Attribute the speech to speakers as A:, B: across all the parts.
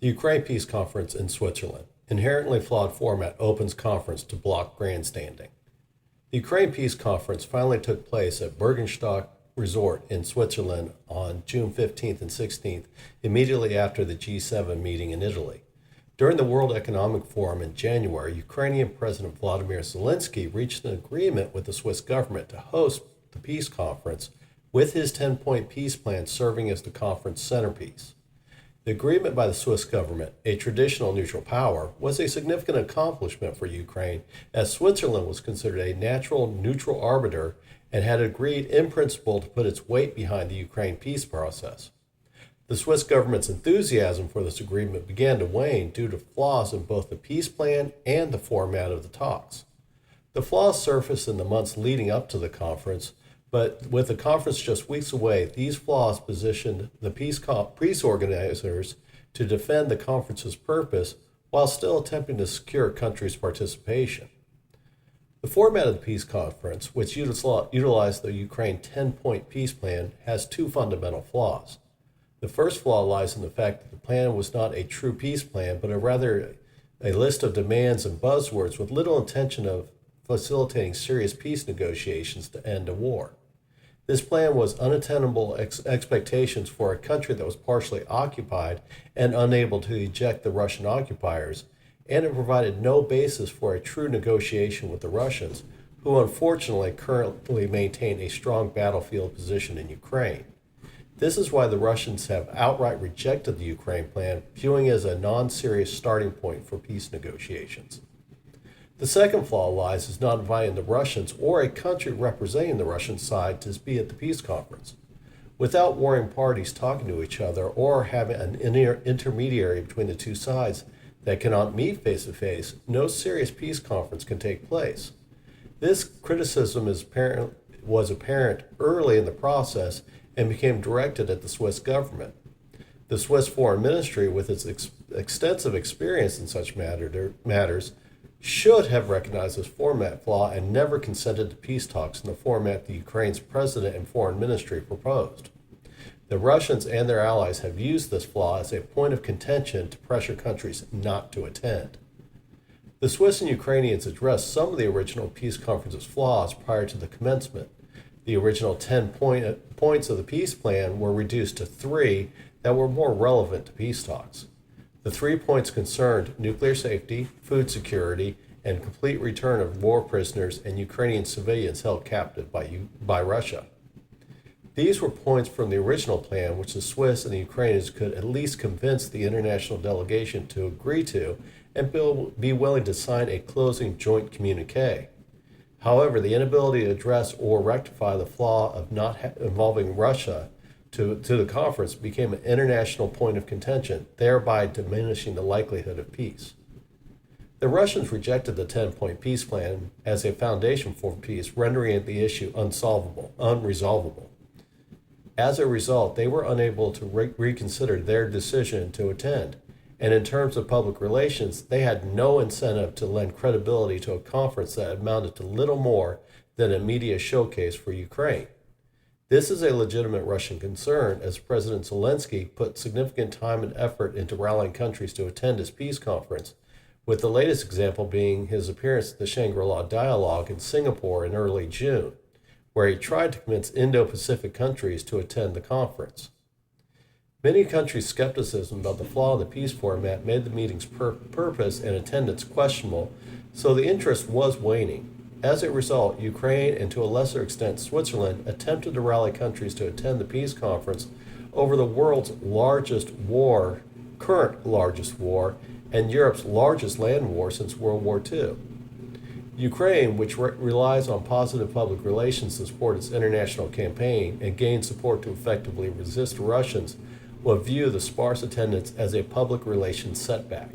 A: The Ukraine Peace Conference in Switzerland. Inherently flawed format opens conference to block grandstanding. The Ukraine Peace Conference finally took place at Bergenstock Resort in Switzerland on June 15th and 16th, immediately after the G7 meeting in Italy. During the World Economic Forum in January, Ukrainian President Vladimir Zelensky reached an agreement with the Swiss government to host the peace conference, with his 10-point peace plan serving as the conference centerpiece. The agreement by the Swiss government, a traditional neutral power, was a significant accomplishment for Ukraine, as Switzerland was considered a natural neutral arbiter and had agreed in principle to put its weight behind the Ukraine peace process. The Swiss government's enthusiasm for this agreement began to wane due to flaws in both the peace plan and the format of the talks. The flaws surfaced in the months leading up to the conference, but with the conference just weeks away, these flaws positioned the peace organizers to defend the conference's purpose while still attempting to secure countries' participation. The format of the peace conference, which utilized the Ukraine 10-point peace plan, has two fundamental flaws. The first flaw lies in the fact that the plan was not a true peace plan, but rather a list of demands and buzzwords with little intention of facilitating serious peace negotiations to end a war. This plan was unattainable expectations for a country that was partially occupied and unable to eject the Russian occupiers, and it provided no basis for a true negotiation with the Russians, who unfortunately currently maintain a strong battlefield position in Ukraine. This is why the Russians have outright rejected the Ukraine plan, viewing it as a non-serious starting point for peace negotiations. The second flaw lies in not inviting the Russians or a country representing the Russian side to be at the peace conference. Without warring parties talking to each other or having an intermediary between the two sides that cannot meet face-to-face, no serious peace conference can take place. This criticism was apparent early in the process and became directed at the Swiss government. The Swiss Foreign Ministry, with its extensive experience in such matters, should have recognized this format flaw and never consented to peace talks in the format the Ukraine's president and foreign ministry proposed. The Russians and their allies have used this flaw as a point of contention to pressure countries not to attend. The Swiss and Ukrainians addressed some of the original peace conference's flaws prior to the commencement. The original 10 points of the peace plan were reduced to 3 that were more relevant to peace talks. The 3 points concerned nuclear safety, food security, and complete return of war prisoners and Ukrainian civilians held captive by Russia. These were points from the original plan which the Swiss and the Ukrainians could at least convince the international delegation to agree to and be willing to sign a closing joint communique. However, the inability to address or rectify the flaw of not involving Russia to the conference became an international point of contention, thereby diminishing the likelihood of peace. The Russians rejected the 10-point peace plan as a foundation for peace, rendering the issue unresolvable. As a result, they were unable to reconsider their decision to attend, and in terms of public relations, they had no incentive to lend credibility to a conference that amounted to little more than a media showcase for Ukraine. This is a legitimate Russian concern, as President Zelensky put significant time and effort into rallying countries to attend his peace conference, with the latest example being his appearance at the Shangri-La Dialogue in Singapore in early June, where he tried to convince Indo-Pacific countries to attend the conference. Many countries' skepticism about the flaw in the peace format made the meeting's purpose and attendance questionable, so the interest was waning. As a result, Ukraine, and to a lesser extent Switzerland, attempted to rally countries to attend the peace conference over the world's current largest war, and Europe's largest land war since World War II. Ukraine, which relies on positive public relations to support its international campaign and gain support to effectively resist the Russians, will view the sparse attendance as a public relations setback.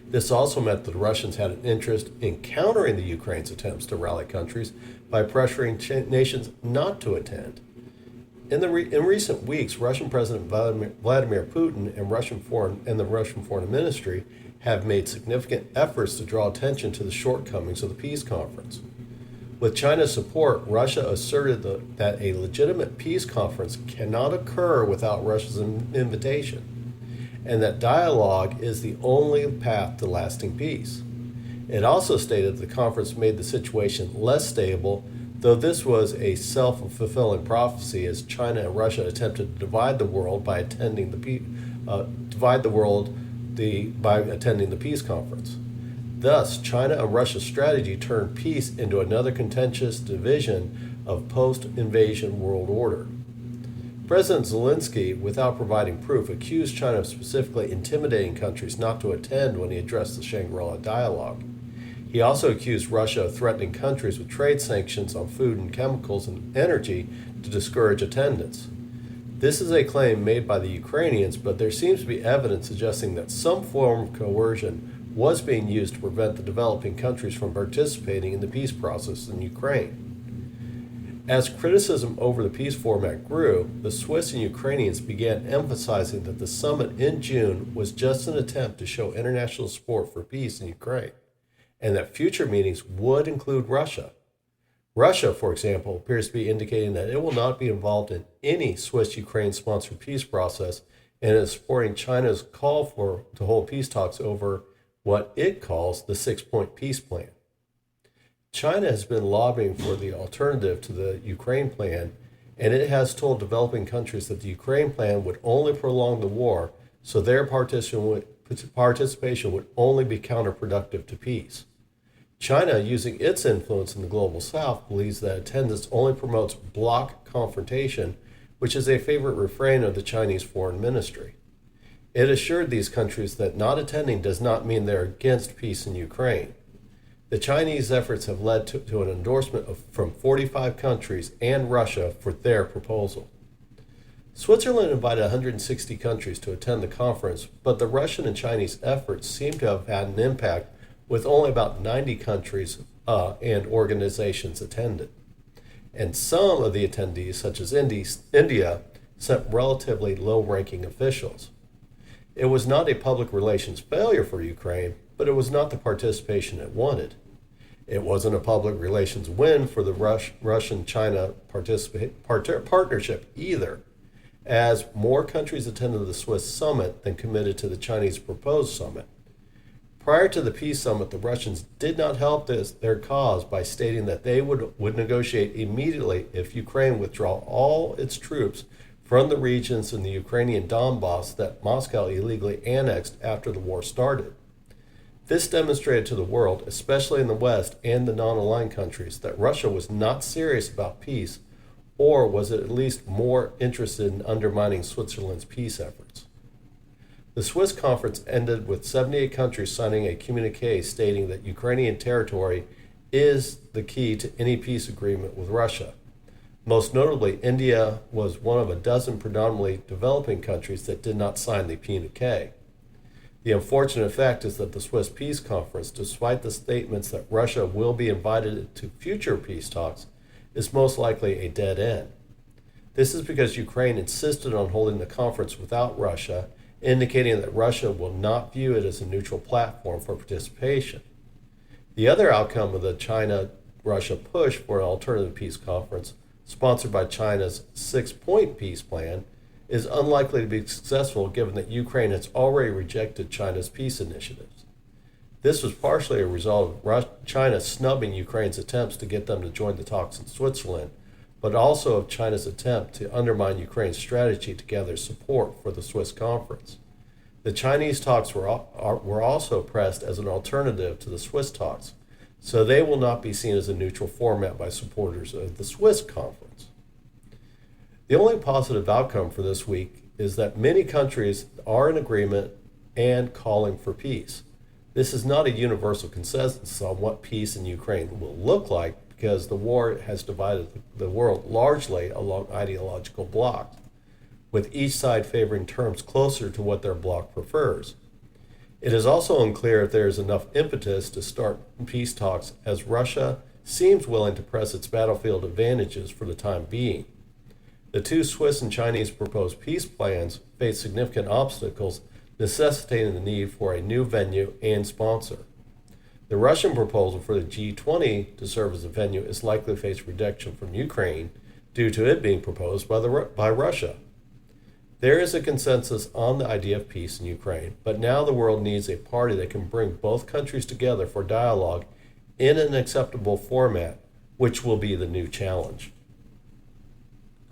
A: This also meant that the Russians had an interest in countering the Ukraine's attempts to rally countries by pressuring nations not to attend. In recent weeks, Russian President Vladimir Putin and the Russian Foreign Ministry have made significant efforts to draw attention to the shortcomings of the peace conference. With China's support, Russia asserted that a legitimate peace conference cannot occur without Russia's invitation. and that dialogue is the only path to lasting peace. It also stated the conference made the situation less stable, though this was a self-fulfilling prophecy as China and Russia attempted to divide the world by attending by attending the peace conference. Thus, China and Russia's strategy turned peace into another contentious division of post-invasion world order. President Zelensky, without providing proof, accused China of specifically intimidating countries not to attend when he addressed the Shangri-La dialogue. He also accused Russia of threatening countries with trade sanctions on food and chemicals and energy to discourage attendance. This is a claim made by the Ukrainians, but there seems to be evidence suggesting that some form of coercion was being used to prevent the developing countries from participating in the peace process in Ukraine. As criticism over the peace format grew, the Swiss and Ukrainians began emphasizing that the summit in June was just an attempt to show international support for peace in Ukraine, and that future meetings would include Russia. Russia, for example, appears to be indicating that it will not be involved in any Swiss-Ukraine-sponsored peace process and is supporting China's call to hold peace talks over what it calls the six-point peace plan. China has been lobbying for the alternative to the Ukraine plan, and it has told developing countries that the Ukraine plan would only prolong the war, so their participation would only be counterproductive to peace. China, using its influence in the global south, believes that attendance only promotes bloc confrontation, which is a favorite refrain of the Chinese foreign ministry. It assured these countries that not attending does not mean they're against peace in Ukraine. The Chinese efforts have led to an endorsement from 45 countries and Russia for their proposal. Switzerland invited 160 countries to attend the conference, but the Russian and Chinese efforts seem to have had an impact with only about 90 countries and organizations attended. And some of the attendees, such as India, sent relatively low-ranking officials. It was not a public relations failure for Ukraine, but it was not the participation it wanted. It wasn't a public relations win for the Russian-China partnership either, as more countries attended the Swiss summit than committed to the Chinese proposed summit. Prior to the peace summit, the Russians did not help their cause by stating that they would negotiate immediately if Ukraine withdraw all its troops from the regions in the Ukrainian Donbass that Moscow illegally annexed after the war started. This demonstrated to the world, especially in the West and the non-aligned countries, that Russia was not serious about peace, or was at least more interested in undermining Switzerland's peace efforts. The Swiss conference ended with 78 countries signing a communique stating that Ukrainian territory is the key to any peace agreement with Russia. Most notably, India was one of a dozen predominantly developing countries that did not sign the communique. The unfortunate fact is that the Swiss Peace Conference, despite the statements that Russia will be invited to future peace talks, is most likely a dead end. This is because Ukraine insisted on holding the conference without Russia, indicating that Russia will not view it as a neutral platform for participation. The other outcome of the China-Russia push for an alternative peace conference, sponsored by China's six-point peace plan, is unlikely to be successful given that Ukraine has already rejected China's peace initiatives. This was partially a result of China snubbing Ukraine's attempts to get them to join the talks in Switzerland, but also of China's attempt to undermine Ukraine's strategy to gather support for the Swiss conference. The Chinese talks were also pressed as an alternative to the Swiss talks, so they will not be seen as a neutral format by supporters of the Swiss conference. The only positive outcome for this week is that many countries are in agreement and calling for peace. This is not a universal consensus on what peace in Ukraine will look like, because the war has divided the world largely along ideological blocs, with each side favoring terms closer to what their bloc prefers. It is also unclear if there is enough impetus to start peace talks, as Russia seems willing to press its battlefield advantages for the time being. The two Swiss and Chinese proposed peace plans face significant obstacles, necessitating the need for a new venue and sponsor. The Russian proposal for the G20 to serve as a venue is likely to face rejection from Ukraine due to it being proposed by Russia. There is a consensus on the idea of peace in Ukraine, but now the world needs a party that can bring both countries together for dialogue in an acceptable format, which will be the new challenge.